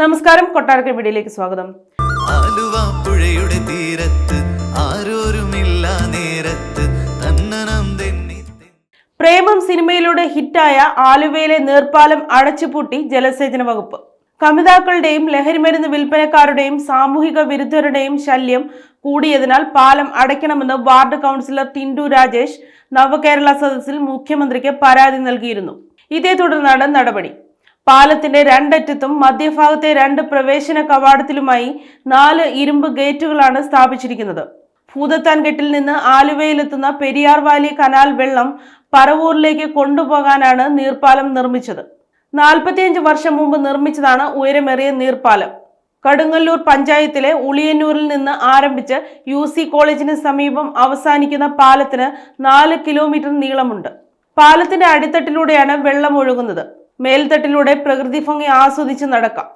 നമസ്കാരം, കൊട്ടാരക്കര വീഡിയോയിലേക്ക് സ്വാഗതം. ആലുവ പുഴയുടെ തീരത്ത് ആരോരുമില്ല നേരത്ത് തന്നനം തെന്നി. പ്രേമം സിനിമയിലൂടെ ഹിറ്റായ ആലുവയിലെ നീർപ്പാലം അടച്ചുപൂട്ടി ജലസേചന വകുപ്പ്. കമിതാക്കളുടെയും ലഹരിമരുന്ന് വിൽപ്പനക്കാരുടെയും സാമൂഹിക വിരുദ്ധരുടെയും ശല്യം കൂടിയതിനാൽ പാലം അടയ്ക്കണമെന്ന് വാർഡ് കൗൺസിലർ ടിൻഡു രാജേഷ് നവകേരള സദസ്സിൽ മുഖ്യമന്ത്രിക്ക് പരാതി നൽകിയിരുന്നു. ഇതേ തുടർന്നാണ് നടപടി. പാലത്തിന്റെ രണ്ടറ്റത്തും മധ്യഭാഗത്തെ 2 പ്രവേശന കവാടത്തിലുമായി 4 ഇരുമ്പ് ഗേറ്റുകളാണ് സ്ഥാപിച്ചിരിക്കുന്നത്. ഭൂതത്താൻകെട്ടിൽ നിന്ന് ആലുവയിലെത്തുന്ന പെരിയാർ വാലി കനാൽ വെള്ളം പറവൂരിലേക്ക് കൊണ്ടുപോകാനാണ് നീർപ്പാലം നിർമ്മിച്ചത്. 45 വർഷം മുമ്പ് നിർമ്മിച്ചതാണ് ഉയരമേറിയ നീർപ്പാലം. കടുങ്ങല്ലൂർ പഞ്ചായത്തിലെ ഉളിയന്നൂരിൽ നിന്ന് ആരംഭിച്ച് UC കോളേജിന് സമീപം അവസാനിക്കുന്ന പാലത്തിന് 4 കിലോമീറ്റർ നീളമുണ്ട്. പാലത്തിന്റെ അടിത്തട്ടിലൂടെയാണ് വെള്ളം ഒഴുകുന്നത്. മേൽത്തട്ടിലൂടെ പ്രകൃതി ഭംഗി ആസ്വദിച്ച് നടക്കാം.